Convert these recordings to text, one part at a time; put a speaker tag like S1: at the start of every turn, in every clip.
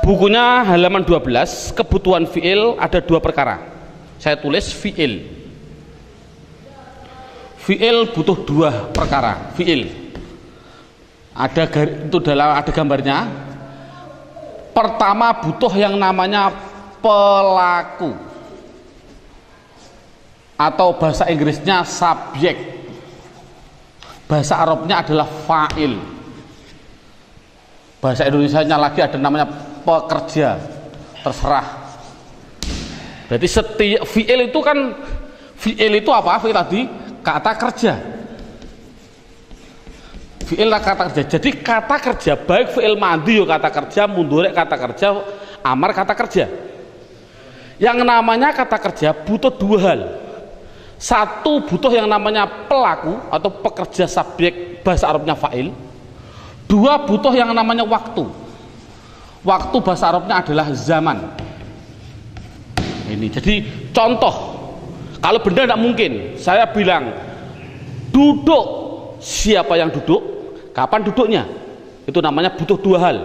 S1: Bukunya halaman 12, kebutuhan fi'il ada dua perkara. Saya tulis fi'il. Fi'il butuh dua perkara. Fi'il. Itu ada gambarnya. Pertama butuh yang namanya pelaku. Atau bahasa Inggrisnya subjek. Bahasa Arabnya adalah fa'il. Bahasa Indonesianya lagi ada namanya pekerja, terserah. Berarti setiap fi'il itu kan, fi'il itu apa? Fi'il tadi kata kerja. Fi'il kata kerja. Jadi kata kerja baik fi'il madhi kata kerja, mudhari kata kerja, amar kata kerja. Yang namanya kata kerja butuh dua hal. Satu, butuh yang namanya pelaku atau pekerja subjek, bahasa Arabnya fa'il. Dua, butuh yang namanya waktu. Waktu bahasa Arabnya adalah zaman. Ini jadi contoh. Kalau benda tidak mungkin, saya bilang duduk, siapa yang duduk, kapan duduknya, itu namanya butuh dua hal.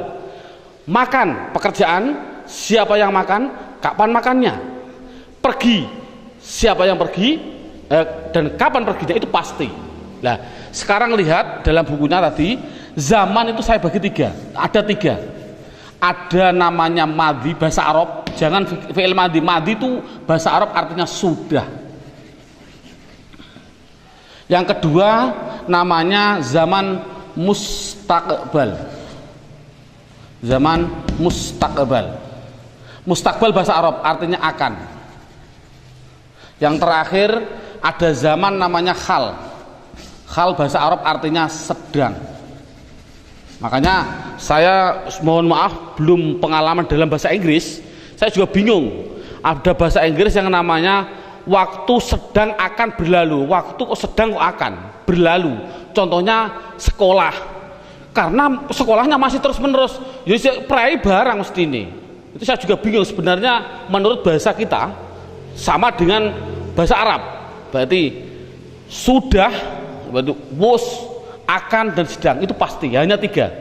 S1: Makan, pekerjaan, siapa yang makan, kapan makannya. Pergi, siapa yang pergi, dan kapan perginya, itu pasti. Nah, sekarang lihat dalam bukunya tadi, zaman itu saya bagi tiga. Ada tiga. Ada namanya madhi, bahasa Arab. Jangan fi'il madhi. Madhi itu bahasa Arab artinya sudah. Yang kedua namanya zaman mustaqbal. Zaman mustaqbal. Mustaqbal bahasa Arab artinya akan. Yang terakhir ada zaman namanya khal. Khal bahasa Arab artinya sedang. Makanya saya mohon maaf belum pengalaman dalam bahasa Inggris. Saya juga bingung. Ada bahasa Inggris yang namanya waktu sedang akan berlalu. Waktu kok sedang kok akan berlalu. Contohnya sekolah. Karena sekolahnya masih terus menerus. Jadi prai barang mesti ini. Itu saya juga bingung sebenarnya menurut bahasa kita sama dengan bahasa Arab. Berarti sudah, berarti was, akan dan sedang itu pasti hanya tiga.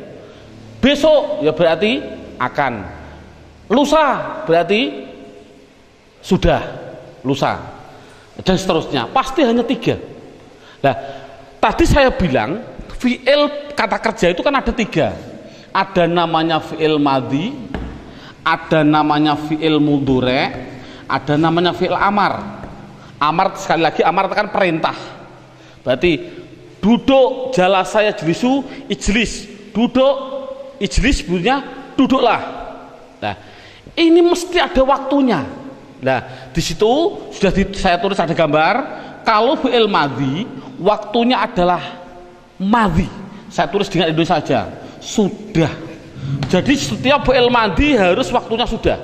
S1: Besok ya berarti akan. Lusa berarti sudah, lusa, dan seterusnya. Pasti hanya tiga. Nah, tadi saya bilang fi'il kata kerja itu kan ada tiga. Ada namanya fi'il madhi, ada namanya fi'il mudhari, ada namanya fi'il amar. Amar sekali lagi, amar itu kan perintah. Berarti duduk, jalasa yajlisu, ijlis. Duduk, ijlis bunyinya duduklah. Nah, ini mesti ada waktunya. Nah, di situ sudah saya tulis ada gambar. Kalau fi'il madhi, waktunya adalah madhi. Saya tulis dengan Indonesia saja. Sudah. Jadi setiap fi'il madhi harus waktunya sudah.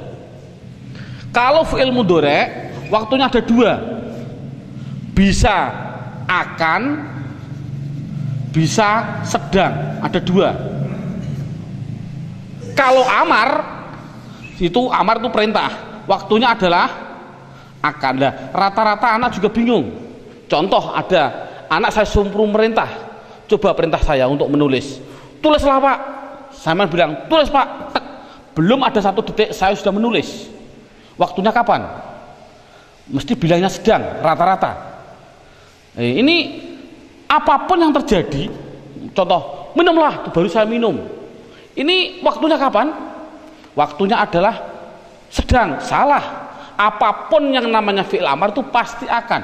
S1: Kalau fi'il mudhari, waktunya ada dua. Bisa akan, bisa sedang, ada dua. Kalau amar itu perintah, waktunya adalah akan. Nah, rata-rata anak juga bingung. Contoh ada anak saya suruh merintah, coba perintah saya untuk menulis. Tulislah Pak. Saya bilang tulis Pak. Tek. Belum ada satu detik saya sudah menulis. Waktunya kapan? Mesti bilangnya sedang, rata-rata. Ini apapun yang terjadi, contoh minumlah, baru saya minum. Ini waktunya kapan? Waktunya adalah sedang. Salah. Apapun yang namanya fi'il amar itu pasti akan.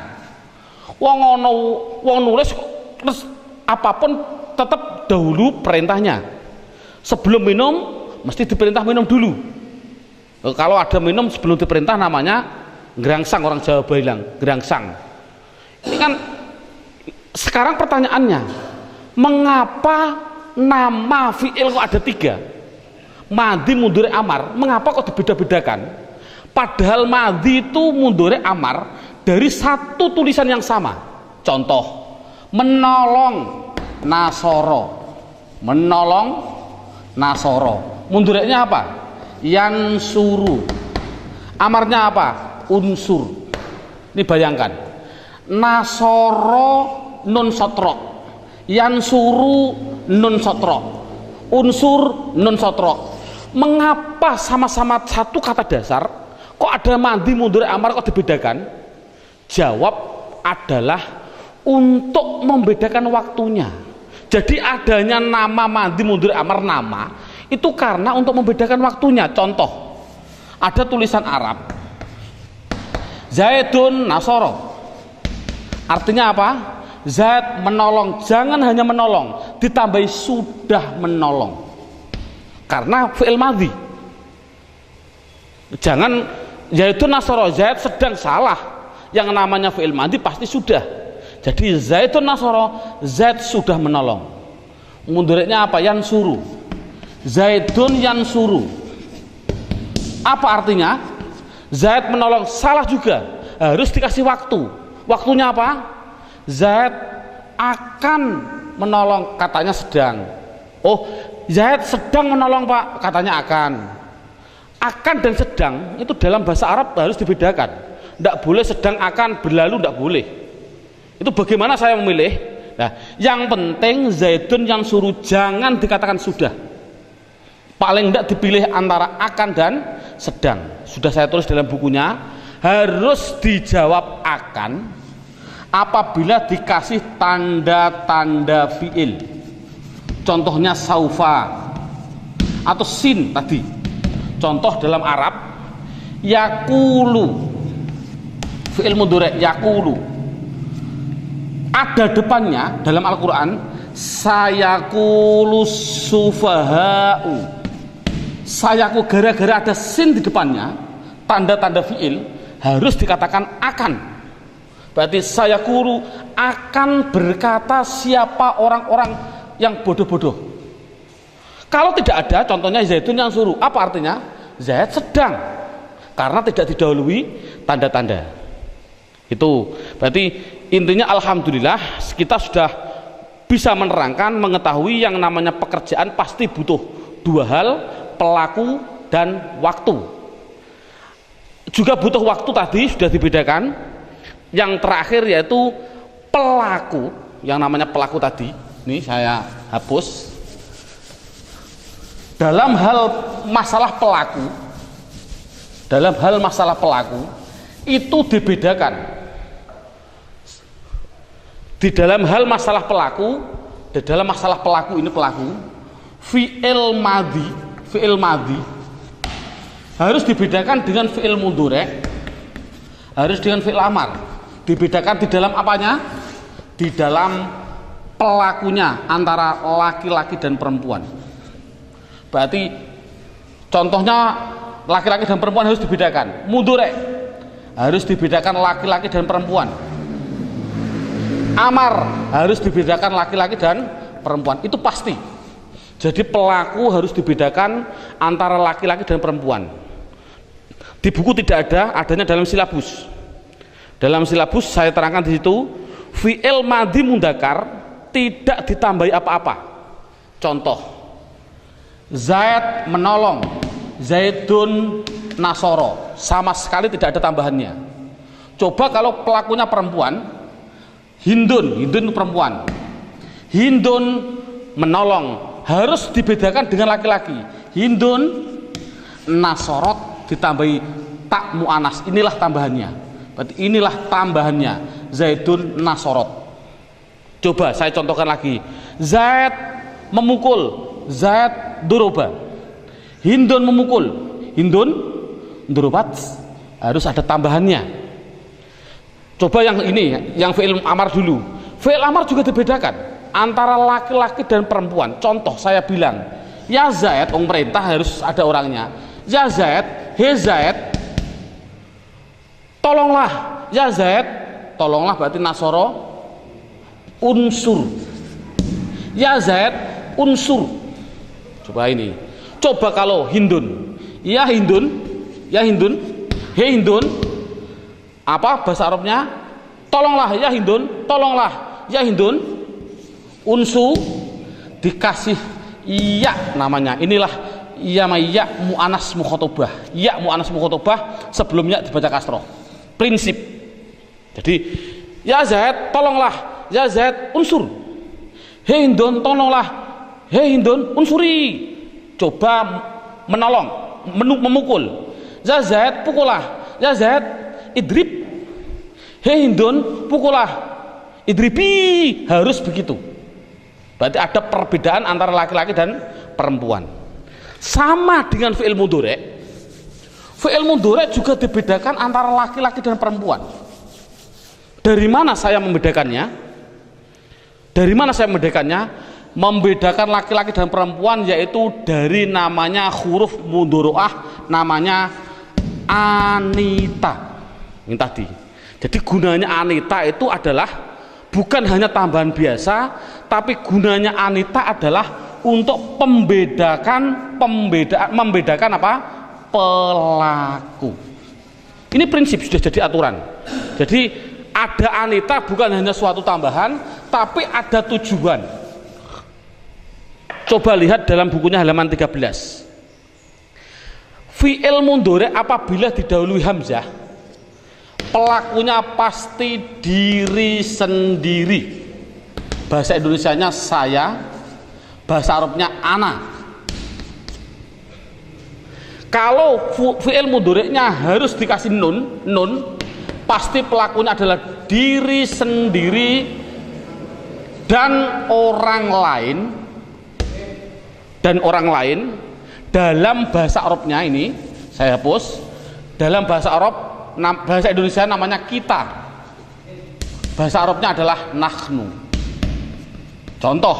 S1: Wong nulis terus apapun tetap dahulu perintahnya. Sebelum minum mesti diperintah minum dulu. Kalau ada minum sebelum diperintah namanya gerangsang, orang Jawa bilang gerangsang. Ini kan sekarang pertanyaannya, mengapa nama fi'il kok ada tiga? Madhi, mudhari, amar. Mengapa kok dibeda-bedakan? Padahal madhi itu mudhari, amar dari satu tulisan yang sama. Contoh, menolong, nasoro. Menolong, nasoro. Mudhari'nya apa? Yansuru. Amarnya apa? Unsur. Ini bayangkan, nasoro nun sotro, yansuru nun sotro, unsur nun sotro. Mengapa sama-sama satu kata dasar kok ada madi mudhari amar kok dibedakan? Jawab adalah untuk membedakan waktunya. Jadi adanya nama madi mudhari amar nama itu karena untuk membedakan waktunya. Contoh, ada tulisan Arab Zaidun Nasoro, artinya apa? Zaid menolong. Jangan hanya menolong, ditambahi sudah menolong karena fi'il madhi. Jangan Zaidun Nasoro, Zaid sedang, salah. Yang namanya fi'il madhi pasti sudah. Jadi Zaidun Nasoro, Zaid sudah menolong. Mudhari'nya apa? Yansuru. Zaidun yansuru. Apa artinya? Zaid menolong, salah juga. Harus dikasih waktu. Waktunya apa? Zaid akan menolong, katanya sedang. Oh, Zaid sedang menolong Pak, katanya akan. Akan dan sedang itu dalam bahasa Arab harus dibedakan. Tidak boleh sedang akan berlalu, tidak boleh. Itu bagaimana saya memilih? Nah, yang penting Zaidun yang suruh, jangan dikatakan sudah. Paling tidak dipilih antara akan dan sedang. Sudah saya tulis dalam bukunya, harus dijawab akan apabila dikasih tanda-tanda fi'il. Contohnya saufa atau sin tadi. Contoh dalam Arab, yakulu, fi'il mudhari' yakulu. Ada depannya dalam Al-Quran, sayakulu sufaha'u. Sayaku, gara-gara ada sin di depannya, tanda-tanda fi'il, harus dikatakan akan. Berarti sayakulu, akan berkata siapa orang-orang yang bodoh-bodoh. Kalau tidak ada, contohnya Zaidun yang suruh, apa artinya? Zaid sedang, karena tidak didahului tanda-tanda. Itu berarti intinya alhamdulillah kita sudah bisa menerangkan, mengetahui yang namanya pekerjaan pasti butuh dua hal, pelaku dan waktu. Juga butuh waktu tadi sudah dibedakan. Yang terakhir yaitu pelaku, yang namanya pelaku tadi. Ini saya hapus. Dalam hal masalah pelaku, itu dibedakan. Di dalam hal masalah pelaku, ini pelaku, fi'il madhi harus dibedakan dengan fi'il mudhari', harus dengan fi'il amar. Dibedakan di dalam apanya? Di dalam pelakunya antara laki-laki dan perempuan. Berarti contohnya laki-laki dan perempuan harus dibedakan. Mudhari' harus dibedakan laki-laki dan perempuan. Amar harus dibedakan laki-laki dan perempuan. Itu pasti. Jadi pelaku harus dibedakan antara laki-laki dan perempuan. Di buku tidak ada, adanya dalam silabus. Dalam silabus saya terangkan di situ, fi'il madhi mudzakkar tidak ditambahi apa-apa. Contoh, Zaid menolong, Zaidun nasoro, sama sekali tidak ada tambahannya. Coba kalau pelakunya perempuan, Hindun perempuan, Hindun menolong, harus dibedakan dengan laki-laki. Hindun nasorot ditambahi tak mu'anas, inilah tambahannya. Berarti inilah tambahannya, Zaidun nasorot. Coba saya contohkan lagi, Zaid memukul, Zaid duroba. Hindun memukul, Hindun durobat, harus ada tambahannya. Coba yang ini, yang fi'il amar dulu. Fi'il amar juga dibedakan antara laki-laki dan perempuan. Contoh saya bilang, ya Zaid, perintah harus ada orangnya. Ya Zaid, he Zaid, tolonglah. Ya Zaid, tolonglah berarti nasoro unsur. Ya Zaid unsur. Coba ini. Coba kalau Hindun, ya Hindun, he Hindun, apa bahasa Arabnya? Tolonglah ya Hindun, tolonglah ya Hindun. Unsu dikasih iya namanya. Inilah iya mu'anas mukhotobah. Ya mu'anas mukhotobah sebelumnya dibaca kasroh. Prinsip. Jadi ya Zaid tolonglah, ya Zaid unsur. Hei Hindun tolonglah, hei Hindun unsuri. Coba menolong, memukul. Ya Zaid, pukullah. Ya Zaid, idrib. Hei Hindun, pukullah. Idribi, harus begitu. Berarti ada perbedaan antara laki-laki dan perempuan. Sama dengan fi'il mudhari'. Fi'il mudhari' juga dibedakan antara laki-laki dan perempuan. Dari mana saya membedakannya? Dari mana saya membedakannya? Membedakan laki-laki dan perempuan yaitu dari namanya huruf mudhari'ah, namanya anita. Ini tadi. Jadi gunanya anita itu adalah bukan hanya tambahan biasa, tapi gunanya anita adalah untuk membedakan apa? Pelaku. Ini prinsip sudah jadi aturan. Jadi ada anita bukan hanya suatu tambahan, tapi ada tujuan. Coba lihat dalam bukunya halaman 13. Fi'il mudhari' apabila didahului hamzah, pelakunya pasti diri sendiri. Bahasa Indonesianya saya, bahasa Arabnya ana. Kalau fi'il mudhari'nya harus dikasih nun, pasti pelakunya adalah diri sendiri dan orang lain. Dalam bahasa Arabnya ini saya hapus. Dalam bahasa Arab, bahasa Indonesia namanya kita. Bahasa Arabnya adalah nahnu. Contoh,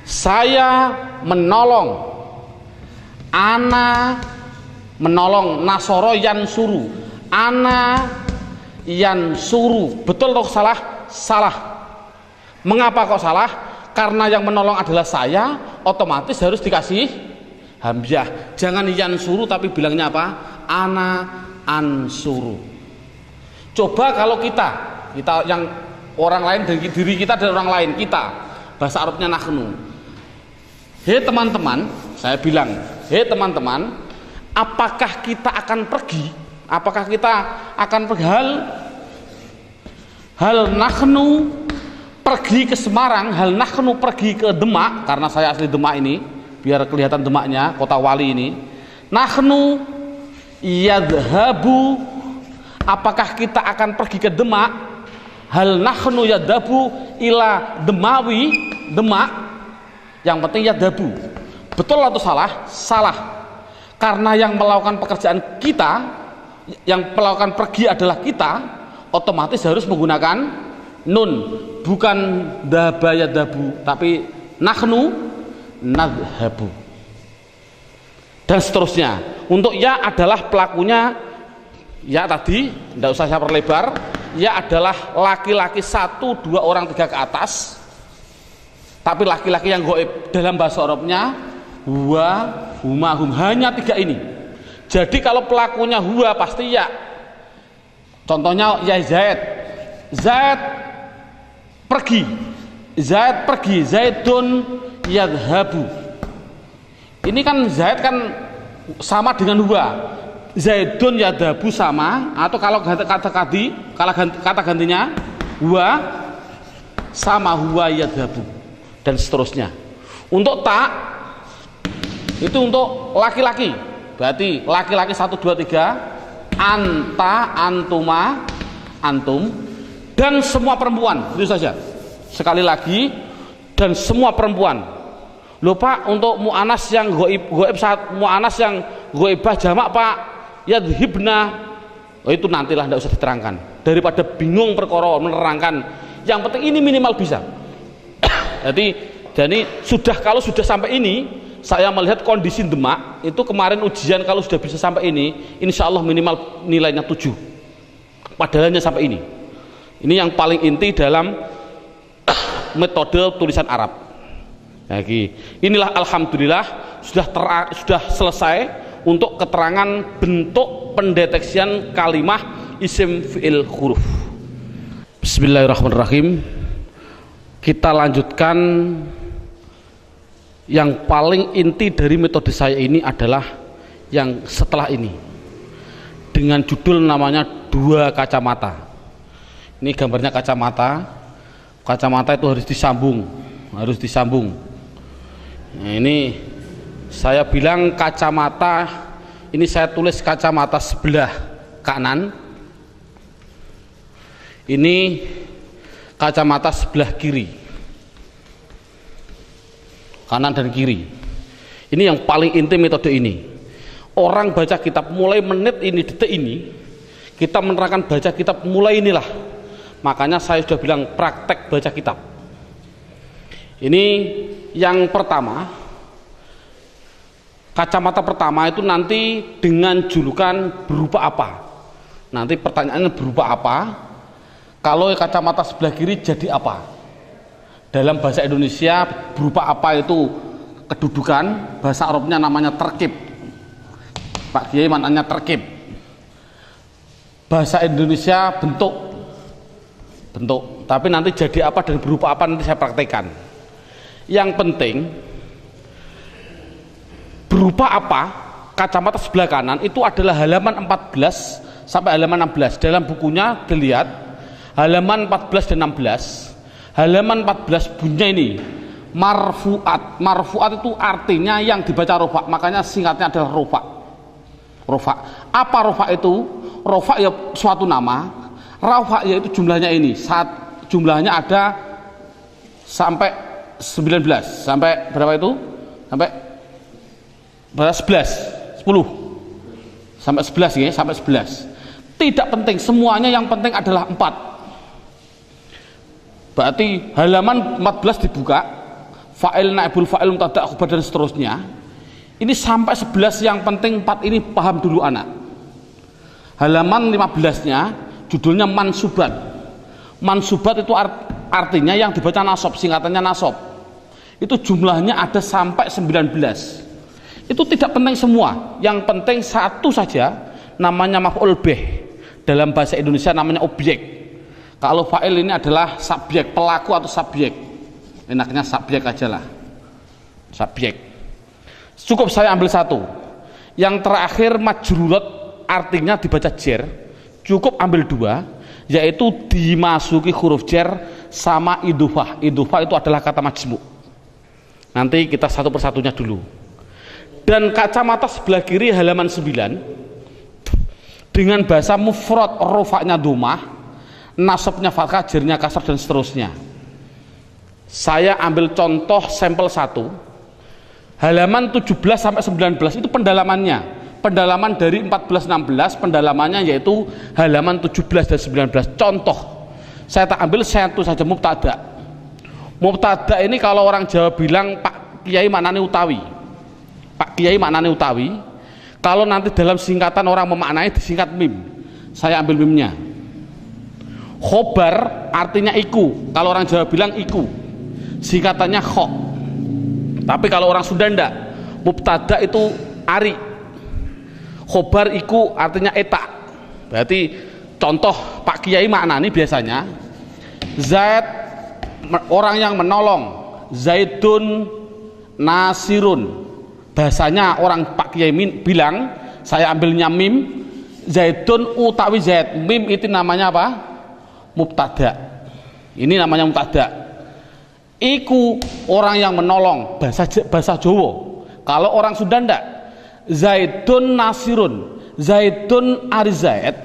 S1: saya menolong, ana menolong, nasoro yansuru, ana yansuru. Betul atau salah? Salah. Mengapa kok salah? Karena yang menolong adalah saya, otomatis harus dikasih hamzah. Jangan yansuru tapi bilangnya apa? Ana ansuru. Coba kalau kita yang orang lain dari diri kita dan orang lain, kita bahasa Arabnya nahnu. Hei teman-teman, saya bilang, hei teman-teman, apakah kita akan pergi? Apakah kita akan pergi hal nahnu pergi ke Semarang, hal nahnu pergi ke Demak, karena saya asli Demak ini, biar kelihatan Demaknya, kota wali ini. Nahnu yadhabu, apakah kita akan pergi ke Demak? Hal nahnu yadhabu ila Demawi, Demak. Yang penting yadhabu. Betul atau salah? Salah. Karena yang melakukan pekerjaan kita, yang melakukan pergi adalah kita, otomatis harus menggunakan nun, bukan dhaba yadhabu, tapi nahnu nadhabu. Dan seterusnya. Untuk ya adalah pelakunya, ya tadi tidak usah saya perlebar, ya adalah laki-laki 1, 2 orang 3 ke atas, tapi laki-laki yang gaib dalam bahasa Arabnya huwa, huma, hum, hanya 3 ini. Jadi kalau pelakunya huwa pasti ya. Contohnya ya Zaid pergi, Zaidun yadhabu. Ini kan Zaid kan sama dengan huwa, Zaidun yadhabu sama, atau kalau kata gantinya huwa sama huwa yadhabu, dan seterusnya. Untuk tak itu untuk laki-laki, berarti laki-laki 1, 2, 3, anta, antuma, antum, dan semua perempuan. Itu saja. Sekali lagi, dan semua perempuan. Lupa untuk mu'anas yang goib saat mu'anas yang goibah jamak Pak, yadhibna. Oh, itu nantilah, tidak usah diterangkan. Daripada bingung perkara menerangkan. Yang penting ini minimal bisa. Jadi kalau sudah sampai ini, saya melihat kondisi Demak itu kemarin ujian, kalau sudah bisa sampai ini, insya Allah minimal nilainya 7. Padahalnya sampai ini. Ini yang paling inti dalam metode tulisan Arab. Lagi, inilah alhamdulillah sudah selesai untuk keterangan bentuk pendeteksian kalimah isim fi'il huruf. Bismillahirrahmanirrahim. Kita lanjutkan. Yang paling inti dari metode saya ini adalah yang setelah ini, dengan judul namanya 2 kacamata. Ini gambarnya kacamata. Kacamata itu harus disambung. Nah, ini Saya bilang kacamata, ini saya tulis kacamata sebelah kanan, ini kacamata sebelah kiri, kanan dan kiri. Ini yang paling inti metode ini. Orang baca kitab mulai menit ini, detik ini, kita menerangkan baca kitab mulai inilah. Makanya saya sudah bilang praktek baca kitab. Ini yang pertama, kacamata pertama itu nanti dengan julukan berupa apa? Nanti pertanyaannya berupa apa? Kalau kacamata sebelah kiri jadi apa? Dalam bahasa Indonesia berupa apa itu kedudukan, bahasa Arabnya namanya terkib. Pak Kiai maknanya terkib. Bahasa Indonesia bentuk. Tapi nanti jadi apa dan berupa apa nanti saya praktekkan. Yang penting berupa apa kacamata sebelah kanan itu adalah halaman 14 sampai halaman 16. Dalam bukunya dilihat halaman 14 dan 16. Halaman 14 bunyinya ini marfuat. Marfuat itu artinya yang dibaca rofa, makanya singkatnya adalah rofa. Rofa. Apa rofa itu? Rofa ya suatu nama. Rofa yaitu jumlahnya ini. Jumlahnya ada sampai 19. Sampai berapa itu? Sampai berapa? 11. 10. Sampai 11 ya, sampai 11. Tidak penting, semuanya yang penting adalah 4. Berarti halaman 14 dibuka, fa'il, naibul fa'il, mubtada, khobar dan seterusnya. Ini sampai 11 yang penting 4 ini paham dulu anak. Halaman 15-nya judulnya mansubat. Mansubat itu artinya yang dibaca nasab, singkatannya nasab. Itu jumlahnya ada sampai 19. Itu tidak penting semua, yang penting satu saja, namanya maf'ul bih. Dalam bahasa Indonesia namanya objek. Kalau fa'il ini adalah subjek, pelaku atau subjek. Enaknya subjek aja lah. Subjek. Cukup saya ambil satu. Yang terakhir majrurat artinya dibaca jer. Cukup ambil 2, yaitu dimasuki huruf jer sama idhofah. Idhofah itu adalah kata majmu'. Nanti kita satu persatunya dulu. Dan kacamata sebelah kiri halaman 9 dengan bahasa mufrad, rofaknya domah, nasabnya fathah, jernya kasar dan seterusnya. Saya ambil contoh sampel 1 halaman 17 sampai 19 itu pendalamannya. Pendalaman dari 14-16 pendalamannya yaitu halaman 17 dan 19. Contoh saya tak ambil satu saja, mubtada. Mubtada ini kalau orang Jawa bilang Pak Kiai maknanya utawi. Pak Kiai maknanya utawi. Kalau nanti dalam singkatan orang memaknai disingkat mim. Saya ambil mimnya. Khobar artinya iku. Kalau orang Jawa bilang iku, singkatannya kho. Tapi kalau orang Sunda ndak. Mubtada itu ari. Khobar iku artinya eta. Berarti contoh Pak Kiai maknani biasanya Zaid orang yang menolong, Zaidun nasirun. Bahasanya orang Pak Kiai bilang, saya ambilnya mim, Zaidun utawi Zaid. Mim itu namanya apa? Mubtada. Ini namanya mubtada. Iku orang yang menolong, bahasa Jawa. Kalau orang Sunda ndak, Zaidun nasirun. Zaidun ari Zaid,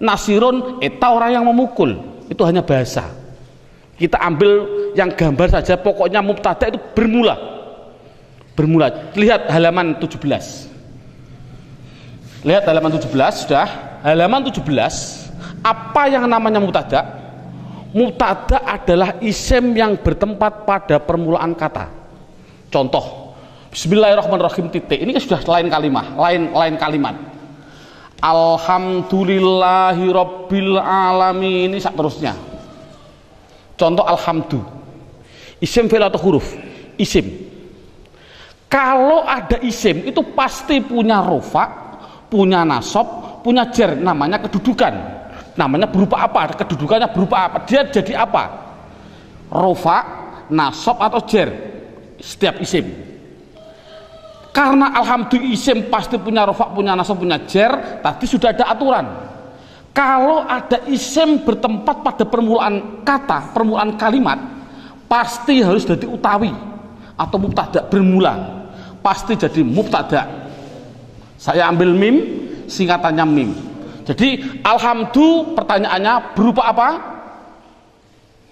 S1: nasirun eta orang yang memukul. Itu hanya bahasa. Kita ambil yang gambar saja, pokoknya mubtada itu bermula. Lihat halaman 17. Lihat halaman 17 sudah. Halaman 17, apa yang namanya mubtada? Mubtada adalah isim yang bertempat pada permulaan kata. Contoh, Bismillahirrahmanirrahim titik. Ini kan sudah lain kalimat. Alhamdulillahirabbil alamin, ini seterusnya. Contoh alhamdu. Isim fi'il atau huruf? Isim. Kalau ada isim itu pasti punya rofa, punya nasab, punya jer, namanya kedudukan. Namanya berupa apa? Kedudukannya berupa apa? Dia jadi apa? Rofa, nasab atau jer. Setiap isim. Karena alhamdulillah isim pasti punya rofa, punya nasab, punya jer, tadi sudah ada aturan. Kalau ada isim bertempat pada permulaan kata, permulaan kalimat, pasti harus jadi utawi atau mubtada bermula. pasti jadi mubtada. Saya ambil mim, singkatannya mim. Jadi alhamdulillah pertanyaannya berupa apa?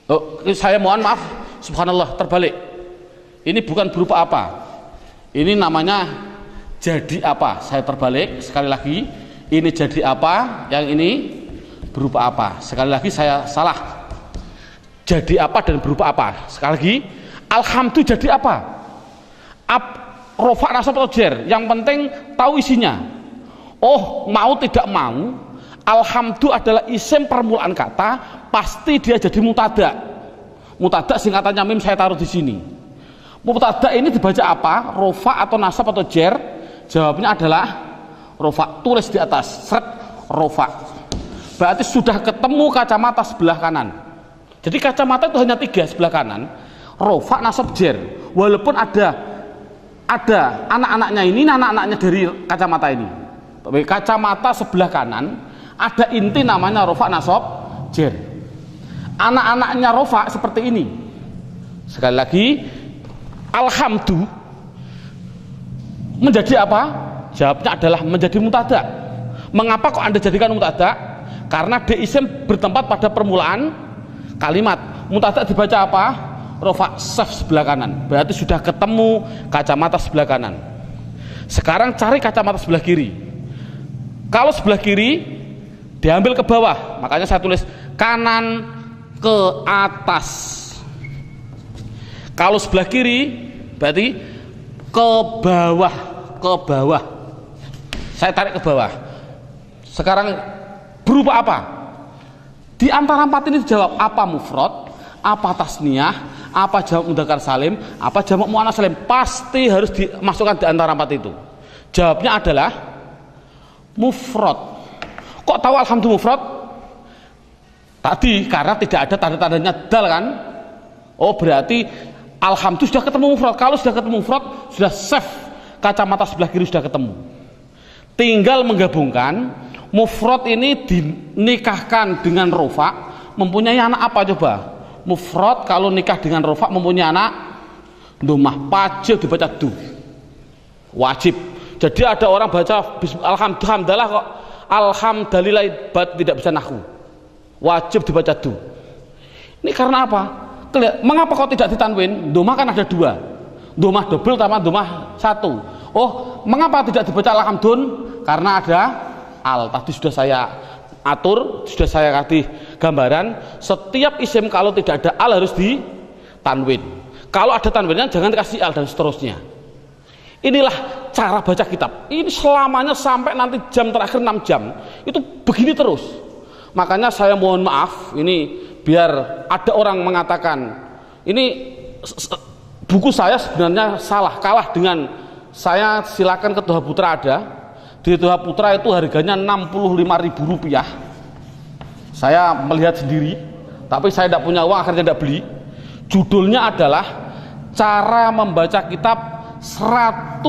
S1: Oh, saya mohon maaf, subhanallah, terbalik. Ini bukan berupa apa. Ini namanya jadi apa. Saya terbalik sekali lagi. Ini jadi apa, yang ini berupa apa. Sekali lagi saya salah. Jadi apa dan berupa apa. Sekali lagi, alhamdulillah jadi apa? Rofa nasab atau jer, yang penting tahu isinya. Oh, mau tidak mau, alhamdulillah adalah isim permulaan kata, pasti dia jadi mutada. Mutada singkatannya mim, saya taruh di sini. Mutada ini dibaca apa? Rofa atau nasab atau jer? Jawabnya adalah rofa. Tulis di atas, seret, rofa. Berarti sudah ketemu kacamata sebelah kanan. Jadi kacamata itu hanya 3 sebelah kanan. Rofa, nasab, jer. Walaupun ada anak-anaknya ini, anak-anaknya dari kacamata ini. Kacamata sebelah kanan ada inti namanya rofa, nasab, jer. Anak-anaknya rofa seperti ini. Sekali lagi, alhamdulillah menjadi apa? Jawabnya adalah menjadi mutada. Mengapa kok Anda jadikan mutada? Karena dia isim bertempat pada permulaan kalimat. Mutada dibaca apa? Rofa, saf sebelah kanan. Berarti sudah ketemu kacamata sebelah kanan. Sekarang cari kacamata sebelah kiri. Kalau sebelah kiri diambil ke bawah, makanya saya tulis kanan ke atas. Kalau sebelah kiri berarti ke bawah, ke bawah. Saya tarik ke bawah. Sekarang berupa apa? Di antara 4 ini dijawab apa mufrad, apa tasniyah, apa jamak mudzakkar salim, apa jamak muannats salim. Pasti harus dimasukkan di antara 4 itu. Jawabnya adalah mufrad. Kok tahu alhamdulillah mufrad? Tadi karena tidak ada tanda-tandanya dal kan? Oh, berarti alhamdulillah sudah ketemu mufrad. Kalau sudah ketemu mufrad, sudah safe. Kacamata sebelah kiri sudah ketemu. Tinggal menggabungkan. Mufrad ini dinikahkan dengan rofa, mempunyai anak apa coba? Mufrad kalau nikah dengan rofa mempunyai anak domah, wajib dibaca du, wajib. Jadi ada orang baca alhamdulillah kok alhamdulillah tidak bisa nahwu, wajib dibaca du. Ini karena apa? Mengapa kok tidak ditanwin? Domah kan ada 2, domah double sama domah 1. Oh, mengapa tidak dibaca alhamdulillah? Karena ada al. Tadi sudah saya atur, sudah saya kasih gambaran. Setiap isim kalau tidak ada al harus ditanwin. Kalau ada tanwinnya jangan dikasih al dan seterusnya. Inilah cara baca kitab. Ini selamanya sampai nanti jam terakhir 6 jam itu begini terus. Makanya saya mohon maaf, ini biar ada orang mengatakan ini buku saya sebenarnya salah, kalah dengan saya. Silakan ke Toha Putra ada. Di Toha Putra itu harganya Rp65.000. Saya melihat sendiri, tapi saya tidak punya uang, akhirnya tidak beli. Judulnya adalah cara membaca kitab 150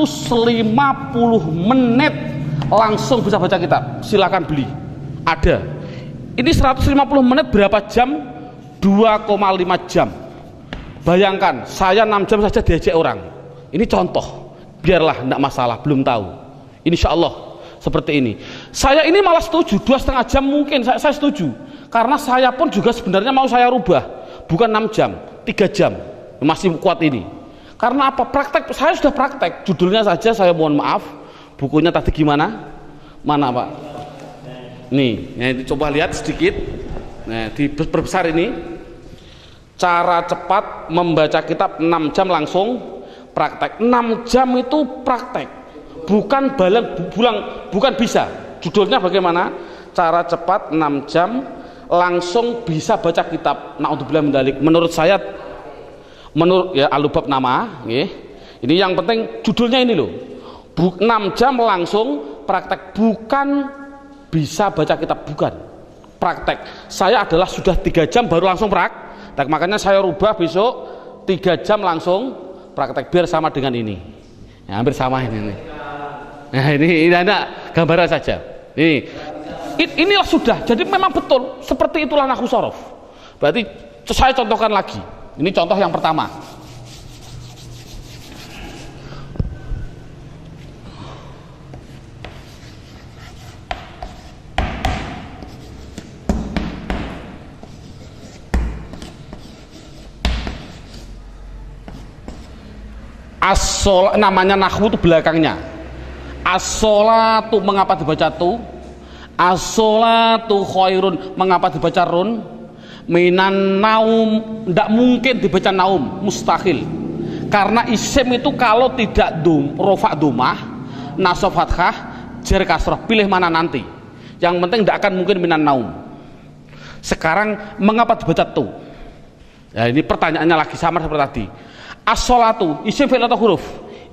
S1: menit langsung bisa baca kitab. Silakan beli, ada. Ini 150 menit berapa jam? 2,5 jam. Bayangkan saya 6 jam saja diajak orang. Ini contoh, biarlah, tidak masalah, belum tahu. Insya Allah seperti ini. Saya ini malah setuju 2,5 jam mungkin saya setuju, karena saya pun juga sebenarnya mau saya rubah, bukan 6 jam, 3 jam masih kuat ini. Karena apa? Praktek, saya sudah praktek. Judulnya saja saya mohon maaf. Bukunya tadi gimana? Mana Pak? Nih, ya, coba lihat sedikit. Nah, diperbesar ini. Cara cepat membaca kitab 6 jam langsung praktek. 6 jam itu praktek. Bukan bukan bisa. Judulnya bagaimana? Cara cepat 6 jam langsung bisa baca kitab. Naudzubillah min dzalik. Menurut saya, menurut ya alubab nama, ini yang penting judulnya ini loh. 6 jam langsung praktek, bukan bisa baca kitab, bukan praktek. Saya adalah sudah 3 jam baru langsung praktek. Makanya saya rubah besok 3 jam langsung praktek biar sama dengan ini. Ya, hampir sama ini. Nah, ini ada gambaran saja. Inilah sudah. Jadi memang betul seperti itulah nahwu shorof. Berarti saya contohkan lagi. Ini contoh yang pertama. Namanya nahwu itu belakangnya. As-sholatu mengapa dibaca tu? As-sholatu khairun mengapa dibaca run? Minan naum tidak mungkin dibaca naum, mustahil. Karena isim itu kalau tidak rofa domah, nasab fathah, jar kasrah, pilih mana nanti. Yang penting tidak akan mungkin minan naum. Sekarang mengapa dibaca tu? Ya, ini pertanyaannya lagi sama seperti tadi. As-sholatu isim fi'il atau huruf?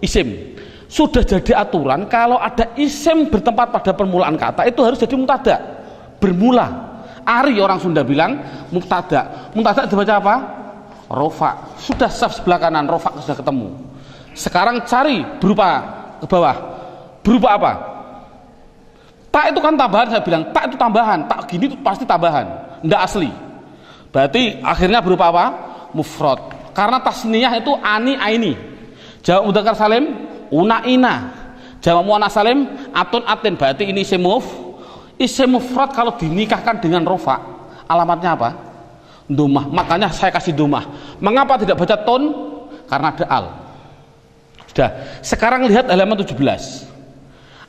S1: Isim. Sudah jadi aturan kalau ada isim bertempat pada permulaan kata itu harus jadi mubtada, bermula. Ari orang Sunda bilang mubtada. Mubtada dibaca apa? Rofa. Sudah saf sebelah kanan, rofa sudah ketemu. Sekarang cari berupa ke bawah. Berupa apa? Tak itu kan tambahan, saya bilang tak itu tambahan, tak gini itu pasti tambahan, tidak asli. Berarti akhirnya berupa apa? Mufrad. Karena tasniyah itu ani aini. Jamak mudzakkar salim una ina. Jamak muannats salim atun atin. Berarti ini isim mufrad kalau dinikahkan dengan rofa alamatnya apa? Domah. Makanya saya kasih domah. Mengapa tidak baca ton? Karena ada al. Sudah. Sekarang lihat halaman 17.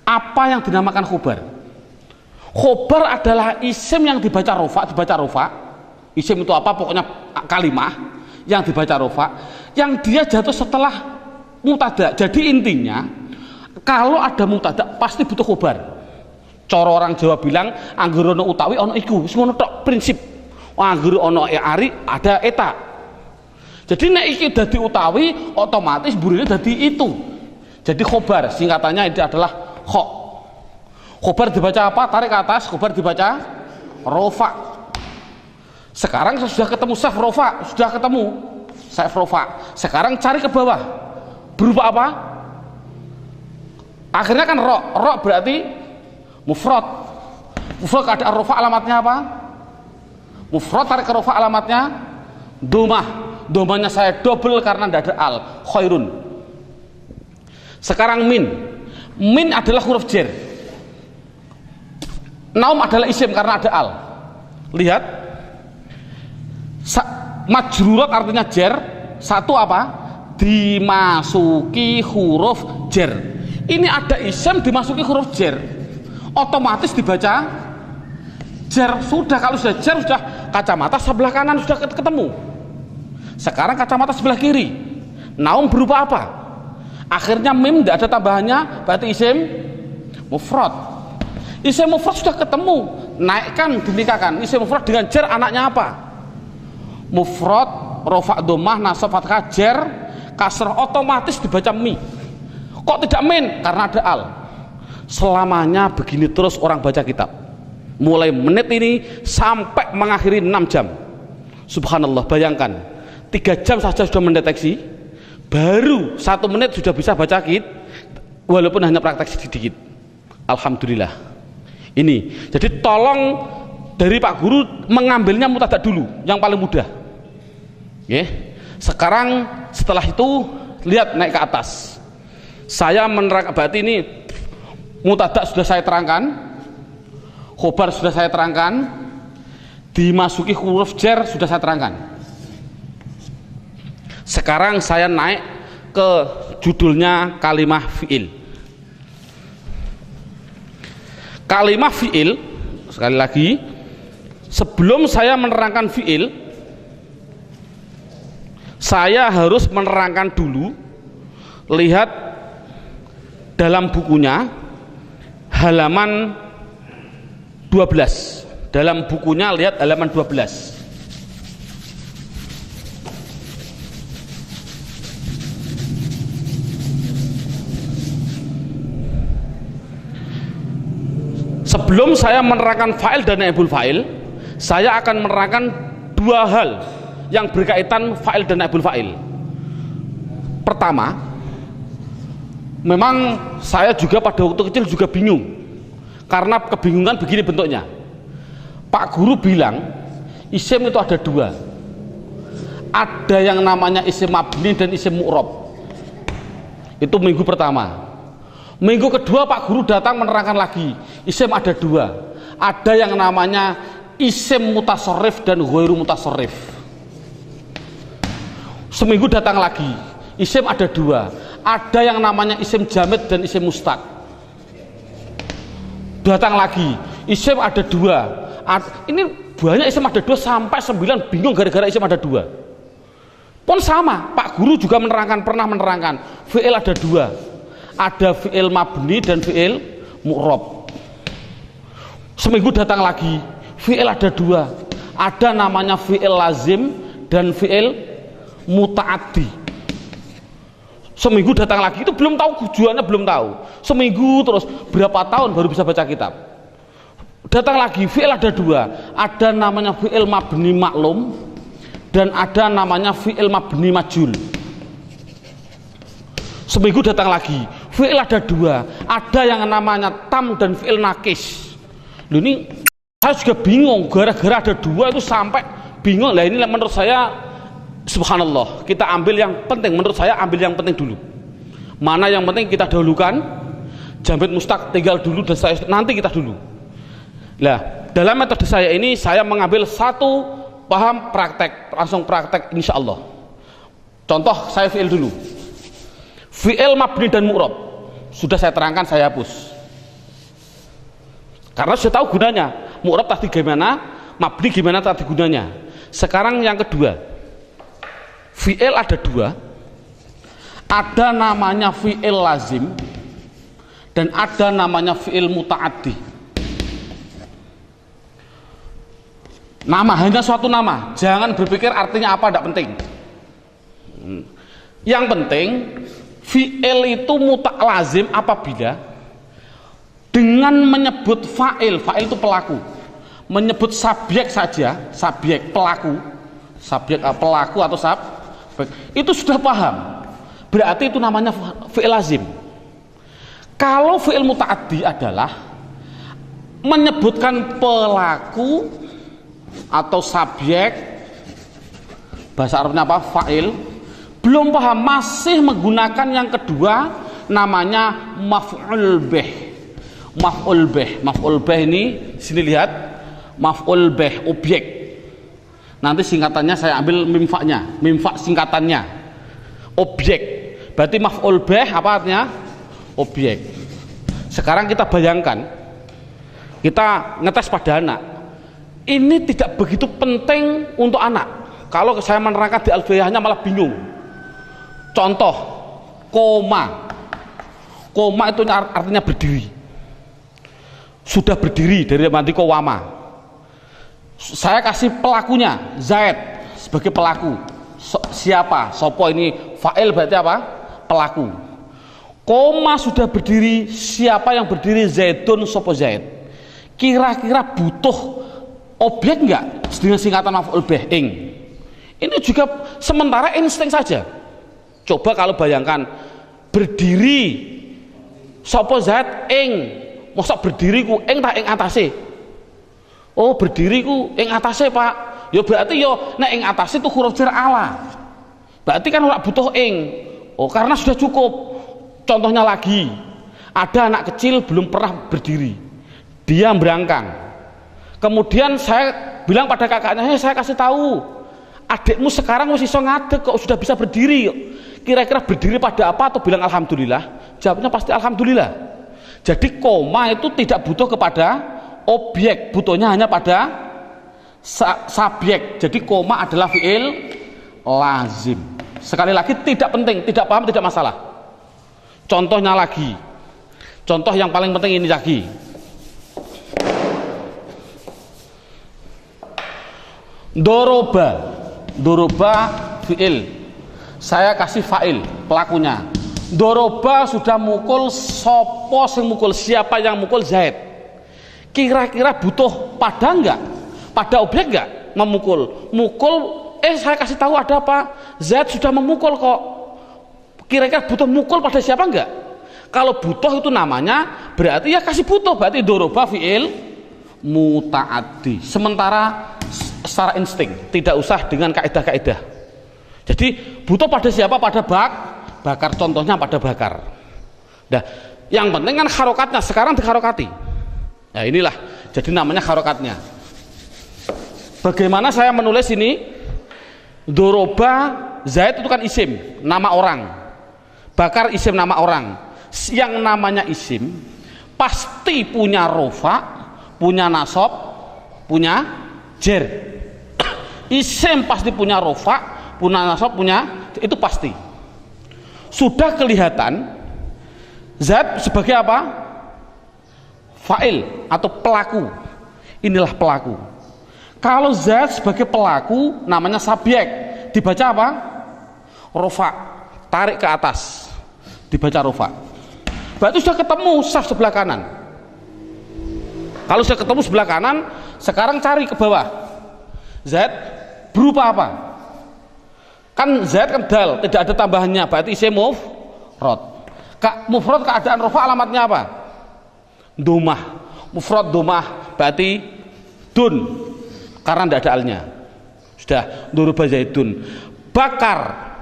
S1: Apa yang dinamakan khobar? Khobar adalah isim yang dibaca rofa. Isim itu apa? Pokoknya kalimah yang dibaca rofa, yang dia jatuh setelah mubtada. Jadi intinya kalau ada mubtada pasti butuh khobar. Cara orang Jawa bilang anggere ono utawi ono iku, wis ngono tok prinsip. Anggere ono ari ada eta. Jadi nek iki dadi utawi otomatis burine dadi itu. Jadi khobar singkatannya itu adalah kho. Khobar dibaca apa? Tarik ke atas, khobar dibaca rofa. Sekarang sudah ketemu saf rofa, sudah ketemu saf rofa. Sekarang cari ke bawah. Berupa apa? Akhirnya kan ro berarti mufrad. Mufrad ada rofa alamatnya apa? Mufrad tarik ke rofa alamatnya domah. Domahnya saya double karena tidak ada al. Khairun. Sekarang min. Min adalah huruf jar. Naum adalah isim karena ada al. Lihat. Majrurat artinya jar. Satu apa? Dimasuki huruf jar. Ini ada isim dimasuki huruf jar, otomatis dibaca jar. Sudah, kalau sudah jar, sudah kacamata sebelah kanan sudah ketemu. Sekarang kacamata sebelah kiri. Naum berupa apa? Akhirnya mim tidak ada tambahannya, berarti isim mufrad. Isim mufrad sudah ketemu, naikkan, dinikahkan. Isim mufrad dengan jar, anaknya apa? Mufrad, rofa domah, nasab fathah, jar, kasrah, otomatis dibaca mi. Kok tidak min? Karena ada al. Selamanya begini terus orang baca kitab, mulai menit ini sampai mengakhiri 6 jam. Subhanallah, bayangkan 3 jam saja sudah mendeteksi, baru 1 menit sudah bisa baca kitab, walaupun hanya praktek sedikit. Alhamdulillah. Ini jadi tolong dari Pak Guru mengambilnya mubtada dulu, yang paling mudah. Sekarang setelah itu lihat naik ke atas. Saya menerangkan, berarti ini mubtada sudah saya terangkan, khobar sudah saya terangkan, dimasuki huruf jar sudah saya terangkan. Sekarang saya naik ke judulnya kalimah fi'il. Kalimah fi'il, sekali lagi, sebelum saya menerangkan fi'il, saya harus menerangkan dulu. Lihat dalam bukunya halaman 12. Dalam bukunya lihat halaman 12. Sebelum saya menerangkan fa'il dan naibul fa'il, saya akan menerangkan 2 hal yang berkaitan fa'il dan naibul fa'il. Pertama, memang saya juga pada waktu kecil juga bingung, karena kebingungan begini bentuknya. Pak Guru bilang isim itu ada 2, ada yang namanya isim mabni dan isim mu'rab. Itu minggu pertama. Minggu kedua Pak Guru datang menerangkan lagi, isim ada 2, ada yang namanya isim mutasarrif dan ghairu mutasarrif. Seminggu datang lagi, isim ada 2, ada yang namanya isim jamid dan isim mustaq. Datang lagi, isim ada dua. Ini banyak isim ada dua sampai 9, bingung gara-gara isim ada dua. Pun sama, Pak Guru juga pernah menerangkan fi'il ada dua, ada fi'il mabni dan fi'il mu'rab. Seminggu datang lagi, fi'il ada dua, ada namanya fi'il lazim dan fi'il muta'addi. Seminggu datang lagi, itu belum tahu tujuannya, belum tahu. Seminggu terus, berapa tahun baru bisa baca kitab. Datang lagi, fi'il ada dua, ada namanya fi'il mabni maklum dan ada namanya fi'il mabni majul. Seminggu datang lagi, fi'il ada dua, ada yang namanya tam dan fi'il nakis. Loh, ini saya juga bingung, gara-gara ada dua itu sampai bingung. Lah ini menurut saya subhanallah, kita ambil yang penting. Menurut saya ambil yang penting dulu, mana yang penting kita dahulukan. Jamid mustaq tinggal dulu dan nanti kita dulu. Lah dalam metode saya ini saya mengambil satu paham praktek, langsung praktek insya Allah. Contoh saya fi'il dulu, fi'il mabni dan mu'rab sudah saya terangkan, saya hapus karena sudah tahu gunanya. Mu'rab tadi gimana, mabni gimana tadi gunanya. Sekarang yang kedua, fi'il ada dua, ada namanya fi'il lazim dan ada namanya fi'il muta'addi. Nama, hanya suatu nama, jangan berpikir artinya apa, tidak penting. Yang penting fi'il itu lazim apabila dengan menyebut fa'il, fa'il itu pelaku, menyebut subjek saja, subjek pelaku, subjek pelaku atau subjek, itu sudah paham, berarti itu namanya fi'il lazim. Kalau fi'il muta'addi adalah menyebutkan pelaku atau subjek, bahasa Arabnya apa, fa'il, belum paham, masih menggunakan yang kedua namanya maf'ul bih. Maf'ul bih, maf'ul bih ini sini lihat, maf'ul bih objek, nanti singkatannya saya ambil mimfaknya, mimfak singkatannya objek, berarti maf'ul bih apa artinya, objek. Sekarang kita bayangkan, kita ngetes pada anak, ini tidak begitu penting untuk anak. Kalau saya menerangkan di alfiyahnya malah bingung. Contoh, koma. Koma itu artinya berdiri. Sudah berdiri dari mati kowama. Saya kasih pelakunya, Zaid sebagai pelaku. Siapa? Sopo ini fa'il berarti apa? Pelaku. Koma sudah berdiri, siapa yang berdiri? Zaidun, sopo Zaid. Kira-kira butuh objek enggak dengan singkatan maf'ul bih ing? Ini juga sementara insting saja. Coba kalau bayangkan berdiri sapa zat ing, mosok berdiri ku ing tak ing atase. Oh, berdiri ku ing atase, Pak. Ya berarti yo nek ing atase itu huruf jar ala. Berarti kan ora butuh ing. Oh, karena sudah cukup. Contohnya lagi, ada anak kecil belum pernah berdiri. Dia berangkang. Kemudian saya bilang pada kakaknya, saya kasih tahu, adikmu sekarang masih iso ngadeg kok, sudah bisa berdiri. Kira-kira berdiri pada apa atau bilang alhamdulillah? Jawabnya pasti alhamdulillah. Jadi koma itu tidak butuh kepada objek, butuhnya hanya pada subjek. Jadi koma adalah fi'il lazim. Sekali lagi tidak penting, tidak paham tidak masalah. Contohnya lagi, contoh yang paling penting ini lagi. Doroba, doroba fi'il, saya kasih fa'il pelakunya. Doroba sudah mukul, sopo sing mukul, siapa yang mukul? Zaid. Kira-kira butuh pada enggak? Pada objek enggak? Memukul, mukul, saya kasih tahu ada apa? Zaid sudah memukul kok. Kira-kira butuh mukul pada siapa enggak? Kalau butuh itu namanya berarti ya kasih butuh, berarti doroba fi'il muta'addi. Sementara secara insting, tidak usah dengan kaidah-kaidah. Jadi butuh pada siapa? Pada bakar, contohnya pada bakar. Nah, yang penting kan harokatnya, sekarang diharokati. Nah inilah, jadi namanya harokatnya. Bagaimana saya menulis ini? Doroba, Zaid itu kan isim, nama orang. Bakar isim nama orang. Yang namanya isim pasti punya rofa, punya nasab, punya jer. Isim pasti punya rofa, punya nasab, punya, itu pasti. Sudah kelihatan zat sebagai apa? Fa'il atau pelaku. Inilah pelaku. Kalau zat sebagai pelaku namanya subjek, dibaca apa? Rofa, tarik ke atas, dibaca rofa. Berarti sudah ketemu saf sebelah kanan. Kalau sudah ketemu sebelah kanan, sekarang cari ke bawah. Z berupa apa? Kan Z kan dal, tidak ada tambahannya, berarti isim mufrad. Mufrad keadaan rofa alamatnya apa? Domah. Mufrad domah berarti dun, karena tidak ada alnya. Sudah, duruba zaidun. Bakar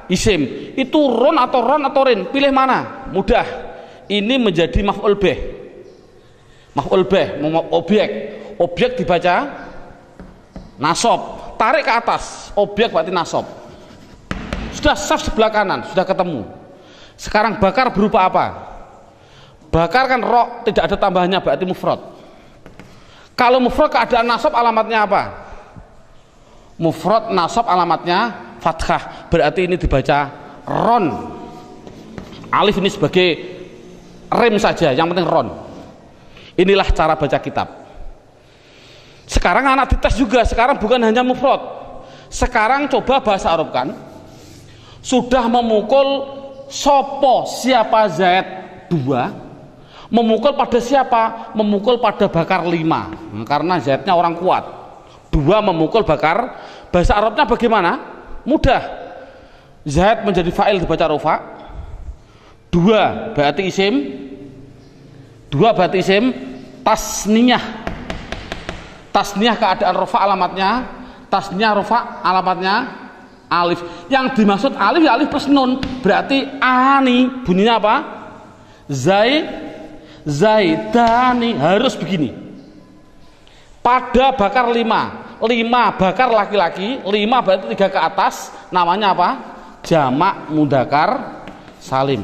S1: isim itu ron atau rin, pilih mana? Mudah. Ini menjadi maf'ul bih. Maf'ul bih, objek dibaca nasab, tarik ke atas, objek berarti nasab. Sudah saf sebelah kanan, sudah ketemu. Sekarang bakar berupa apa? Bakar kan ro, tidak ada tambahannya, berarti mufrad. Kalau mufrad keadaan nasab alamatnya apa? Mufrad nasab alamatnya fathah, berarti ini dibaca ron. Alif ini sebagai rem saja, yang penting ron. Inilah cara baca kitab. Sekarang anak dites juga, sekarang bukan hanya mufrad. Sekarang coba bahasa Arab kan. Sudah memukul sopo, siapa zaid 2, memukul pada siapa? Memukul pada bakar 5, karena zaidnya orang kuat. 2 memukul bakar, bahasa Arabnya bagaimana? Mudah. Zaid menjadi fa'il dibaca rofa. 2 berarti isim, 2 berarti isim tasniyah. Tasniyah keadaan rofa alamatnya, tasniyah rofa alamatnya alif. Yang dimaksud alif ya alif plus nun, berarti ani bunyinya apa? Zaidani, harus begini. Pada bakar 5 bakar laki-laki, 5 berarti 3 ke atas, namanya apa? Jamak mudzakkar salim.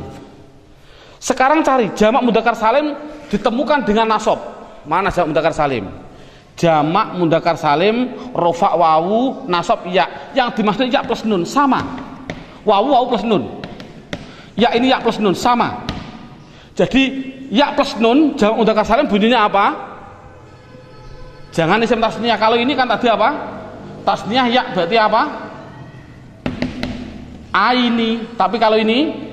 S1: Sekarang cari jamak mudzakkar salim ditemukan dengan nasab. Mana jamak mudzakkar salim? Jamak mudzakkar salim rofa wawu nasab ya. Yang dimaksud ya plus nun, sama. Wawu plus nun. Ya ini ya plus nun, sama. Jadi ya plus nun jamak mudzakkar salim bunyinya apa? Jangan isim tasniyah. Kalau ini kan tadi apa? Tasniyah ya berarti apa? Aini. Tapi kalau ini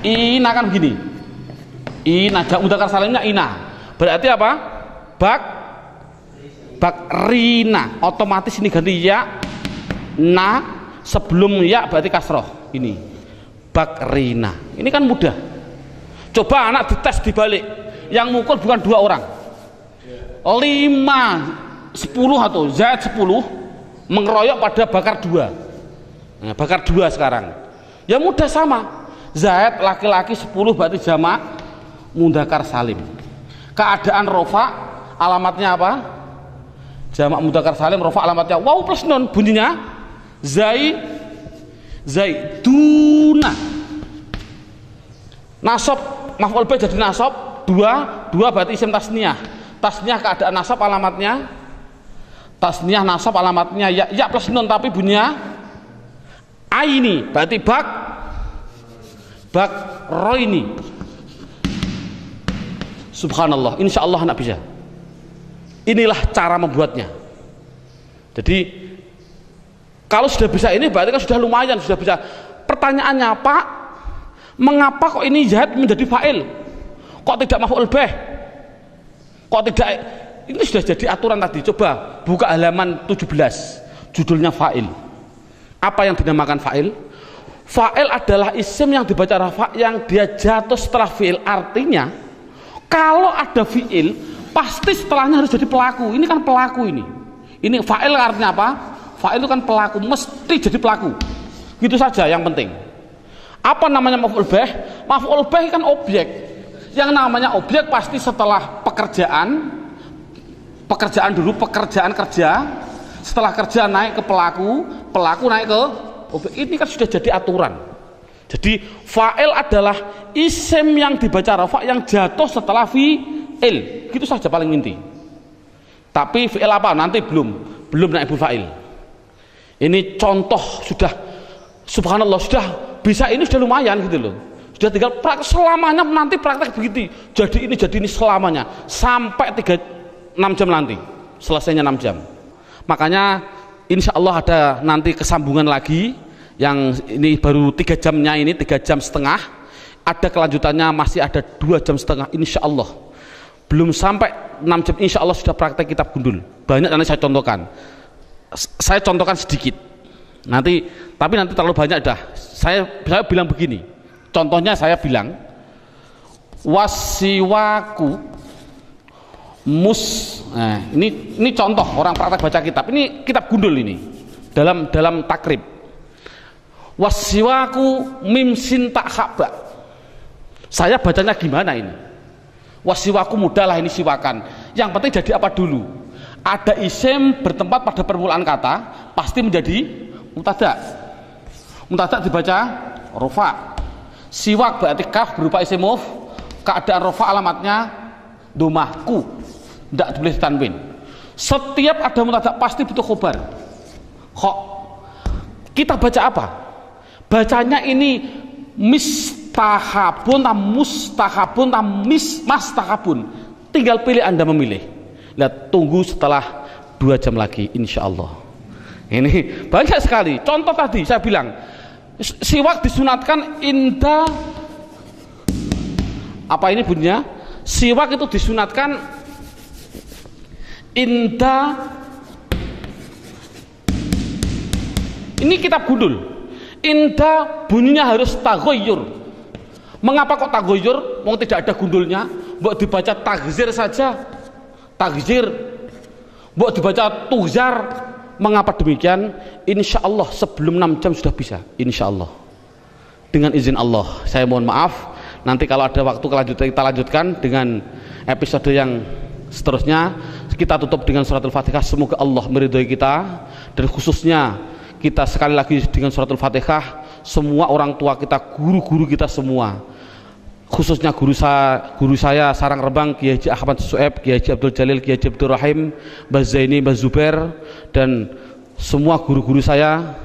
S1: ina kan begini. Ina, jamak mudzakkar salimnya ina. Berarti apa? Bakrina. Otomatis ini ganti ya. Na sebelum ya berarti kasroh. Ini bakrina. Ini kan mudah. Coba anak dites dibalik. Yang mukul bukan 2 orang. 5, 10 atau zaid 10 mengeroyok pada bakar 2. Nah, bakar 2 sekarang. Ya mudah sama. Zaid laki-laki 10 berarti jamak mudzakkar salim. Keadaan rofa alamatnya apa? Jamak mudzakkar salim rofa alamatnya wawu plus nun, bunyinya zaiduna. Nasab maf'ul bih jadi nasab 2 berarti isim tasniyah. Tasniyah keadaan nasab alamatnya tasniyah nasab alamatnya ya plus nun tapi bunyinya aini berarti roini. Subhanallah, insya Allah anak bisa. Inilah cara membuatnya. Jadi kalau sudah bisa ini berarti kan sudah lumayan, sudah bisa. Pertanyaannya Pak, mengapa kok ini zaid menjadi fa'il? Kok tidak maf'ul bih? Kok tidak? Ini sudah jadi aturan tadi. Coba buka halaman 17, judulnya fa'il. Apa yang dinamakan fa'il? Fa'il adalah isim yang dibaca rafa yang dia jatuh setelah fi'il. Artinya kalau ada fi'il pasti setelahnya harus jadi pelaku. Ini kan pelaku ini. Ini fa'il artinya apa? Fa'il itu kan pelaku, mesti jadi pelaku. Gitu saja yang penting. Apa namanya maf'ul bih? Maf'ul bih kan objek. Yang namanya objek pasti setelah pekerjaan dulu, pekerjaan kerja, setelah kerja naik ke pelaku naik ke objek. Ini kan sudah jadi aturan. Jadi Fa'il adalah isim yang dibaca rafa yang jatuh setelah fi'il. Gitu saja paling inti. Tapi fi'il apa? Nanti belum naibul fa'il. Ini contoh sudah, subhanallah, sudah bisa, ini sudah lumayan gitu loh. Sudah tinggal praktek selamanya, nanti praktek begitu. Jadi ini selamanya sampai 6 jam nanti. Selesainya 6 jam. Makanya insya Allah ada nanti kesambungan lagi. Yang ini baru 3 jamnya, ini 3 jam setengah, ada kelanjutannya masih ada 2 jam setengah insya Allah. Belum sampai 6 jam insya Allah sudah praktek kitab gundul. Banyak nanti saya contohkan sedikit nanti, tapi nanti terlalu banyak dah. Saya bilang begini, contohnya saya bilang wasiwaku ini contoh orang praktek baca kitab, ini kitab gundul ini dalam takrib. Wasiwaku mim sin tak haba. Saya bacanya gimana ini? Wasiwaku mudahlah, ini siwakan. Yang penting jadi apa dulu? Ada isim bertempat pada permulaan kata, pasti menjadi mubtada. Mubtada dibaca rofa. Siwak berarti kaf berupa isim muf. Keadaan rofa alamatnya domahku. Tidak boleh tanwin. Setiap ada mubtada pasti butuh khobar. Kita baca apa? Bacanya ini mistahabun, mustahabun, mastahabun. Tinggal pilih, Anda memilih. Lihat, tunggu setelah 2 jam lagi insya Allah. Ini banyak sekali. Contoh tadi saya bilang siwak disunatkan inda, apa ini bunyinya? Siwak itu disunatkan inda, ini kitab gundul. Inda bunyinya harus taghayyur. Mengapa kok taghayyur? Mau tidak ada gundulnya, mbok dibaca tagzir saja. Tagzir. Mbok dibaca tuzar. Mengapa demikian? Insya Allah sebelum 6 jam sudah bisa. Insya Allah. Dengan izin Allah. Saya mohon maaf. Nanti kalau ada waktu kita lanjutkan dengan episode yang seterusnya. Kita tutup dengan suratul Fatihah. Semoga Allah meridhoi kita, dan khususnya kita sekali lagi dengan suratul Fatihah, semua orang tua kita, guru-guru kita semua, khususnya guru saya Sarang Rembang, Kiai Haji Ahmad Su'eb, Kiai Haji Abdul Jalil, Kiai Haji Abdul Rahim, Mbah Zaini, Mbah Zubair, dan semua guru-guru saya,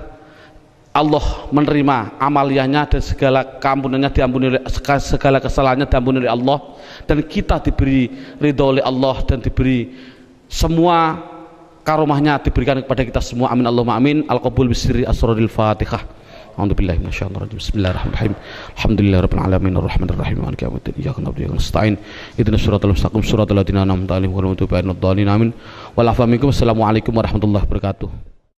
S1: Allah menerima amaliyahnya dan segala keampunannya diampuni, segala kesalahannya diampuni oleh Allah, dan kita diberi ridho oleh Allah dan diberi semua karomahnya diberikan kepada kita semua. Amin Allahumma amin. Al-qabul bisirri asraril Fatihah. A'udzubillahi minasyaitonir rajim. Bismillahirrahmanirrahim. Alhamdulillahirabbil alamin arrahmanir rahim maliki yaumiddin. Iyyaka na'budu wa iyyaka nasta'in. Ihdinas siratal mustaqim siratal ladzina an'amta 'alaihim ghairil maghdubi 'alaihim waladdallin. Amin. Wal 'afwa minkum. Assalamualaikum warahmatullahi wabarakatuh.